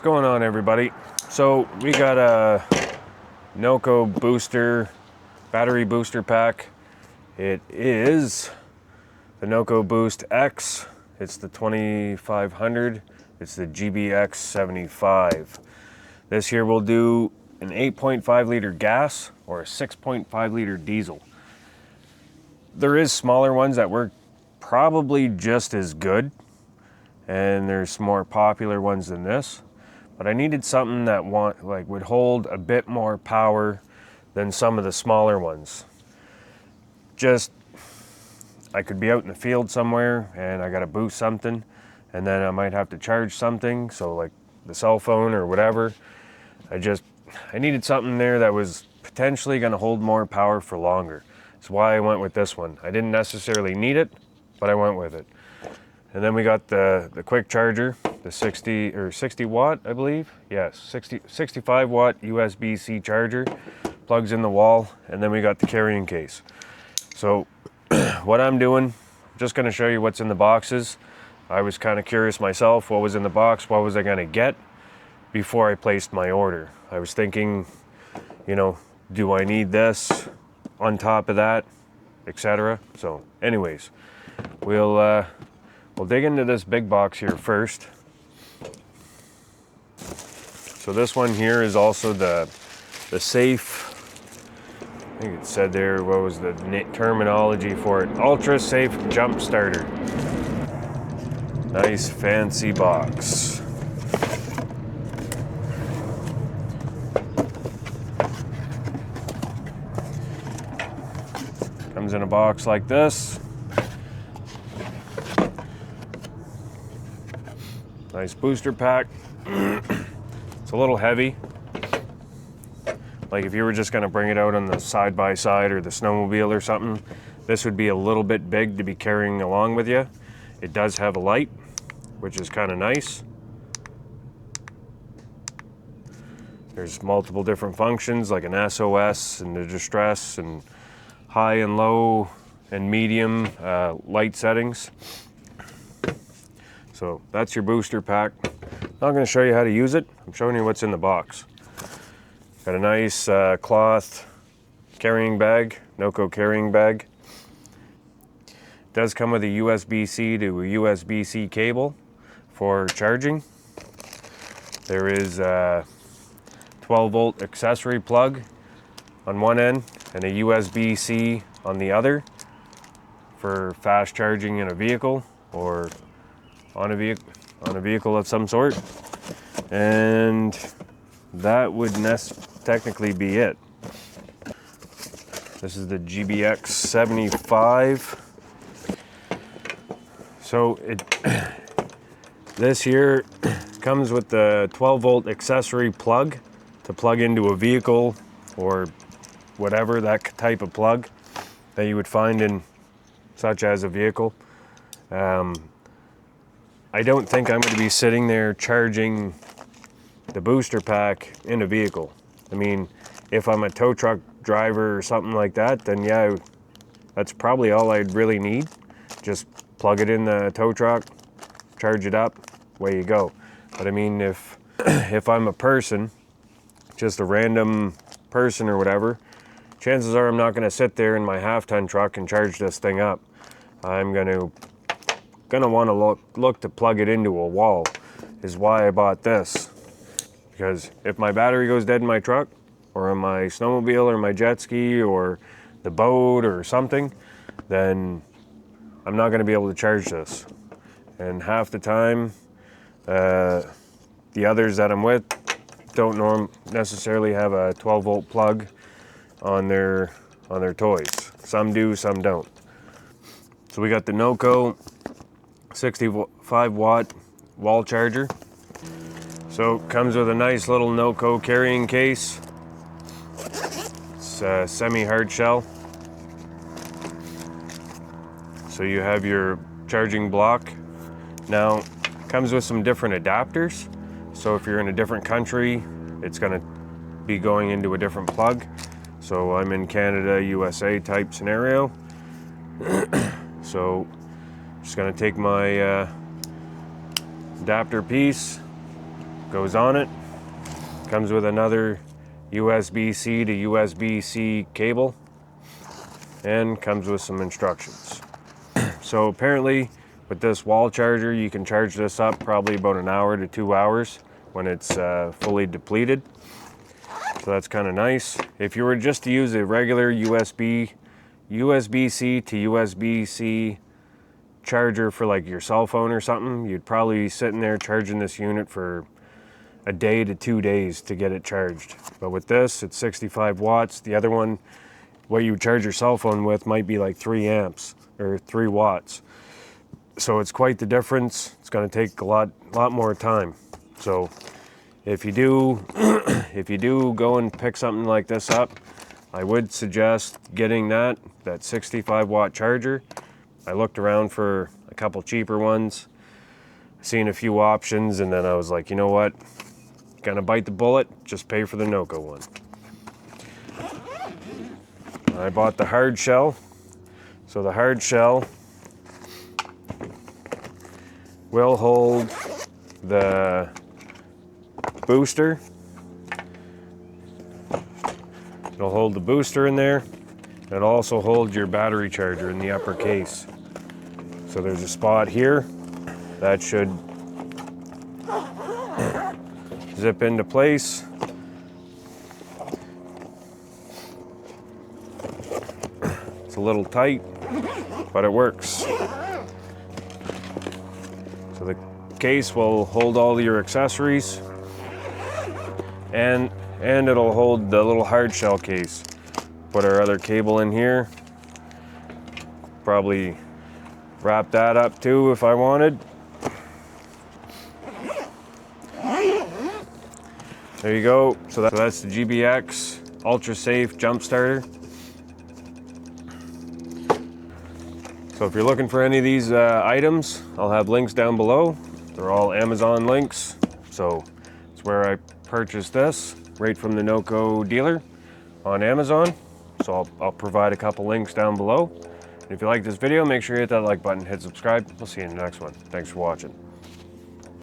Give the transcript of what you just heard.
going on, everybody? So we got a NOCO booster, battery booster pack. It is the NOCO Boost X. It's the 2500. It's the GBX75. This here will do an 8.5 liter gas or a 6.5 liter diesel. There is smaller ones that work probably just as good, and there's more popular ones than this. But I needed something that would hold a bit more power than some of the smaller ones. I could be out in the field somewhere and I gotta boost something, and then I might have to charge something, so like the cell phone or whatever. I needed something there that was potentially gonna hold more power for longer. That's why I went with this one. I didn't necessarily need it, but I went with it. And then we got the quick charger, the 60 watt, I believe. Yes, 65 watt USB-C charger, plugs in the wall, and then we got the carrying case. So what I'm doing, just gonna show you what's in the boxes. I was kind of curious myself, what was in the box, what was I gonna get before I placed my order. I was thinking, you know, do I need this on top of that, etc. So anyways, we'll dig into this big box here first. So this one here is also the safe, I think it said there, what was the terminology for it? Ultra safe jump starter. Nice fancy box. Comes in a box like this. Nice booster pack. It's a little heavy. Like if you were just gonna bring it out on the side-by-side or the snowmobile or something, this would be a little bit big to be carrying along with you. It does have a light, which is kind of nice. There's multiple different functions, like an SOS and the distress and high and low and medium light settings. So that's your booster pack. I'm not going to show you how to use it. I'm showing you what's in the box. Got a nice cloth carrying bag, NOCO carrying bag. It does come with a USB-C to a USB-C cable for charging. There is a 12 volt accessory plug on one end and a USB-C on the other for fast charging in a vehicle or on a vehicle of some sort. And that would technically be it. This is the GBX75. So this here comes with the 12 volt accessory plug to plug into a vehicle or whatever, that type of plug that you would find in such as a vehicle. I don't think I'm going to be sitting there charging the booster pack in a vehicle. I mean, if I'm a tow truck driver or something like that, then yeah, that's probably all I'd really need. Just plug it in the tow truck, charge it up, away you go. But I mean, if I'm a person, just a random person or whatever, chances are I'm not going to sit there in my half-ton truck and charge this thing up. I'm gonna want to look to plug it into a wall, is why I bought this. Because if my battery goes dead in my truck or on my snowmobile or my jet ski or the boat or something, then I'm not going to be able to charge this. And half the time, the others that I'm with don't necessarily have a 12 volt plug on their toys. Some do, some don't. So we got the NOCO 65 watt wall charger. So it comes with a nice little NOCO carrying case. It's a semi-hard shell. So you have your charging block. Now it comes with some different adapters. So if you're in a different country, it's gonna be going into a different plug. So I'm in Canada, USA type scenario. So just gonna take my adapter piece, goes on it. Comes with another USB-C to USB-C cable, and comes with some instructions. So apparently with this wall charger, you can charge this up probably about an hour to 2 hours when it's fully depleted. So that's kind of nice. If you were just to use a regular USB-C to USB-C charger for like your cell phone or something, you'd probably be sitting there charging this unit for a day to 2 days to get it charged. But with this, it's 65 watts. The other one, what you charge your cell phone with, might be like 3 amps or 3 watts. So it's quite the difference. It's going to take a lot more time. So if you do if you do go and pick something like this up, I would suggest getting that 65 watt charger. I looked around for a couple cheaper ones, seen a few options, and then I was like, you know what, gonna bite the bullet, just pay for the NOCO one. I bought the hard shell. So the hard shell will hold the booster. It'll hold the booster in there. It'll also hold your battery charger in the upper case. So there's a spot here that should zip into place. It's a little tight, but it works. So the case will hold all your accessories, and it'll hold the little hard shell case. Put our other cable in here. Probably wrap that up too if I wanted. There you go. So that's the GBX Ultra Safe Jump Starter. So if you're looking for any of these items, I'll have links down below. They're all Amazon links. So it's where I purchased this, right from the NOCO dealer on Amazon. So I'll provide a couple links down below. And if you like this video, make sure you hit that like button, hit subscribe. We'll see you in the next one. Thanks for watching.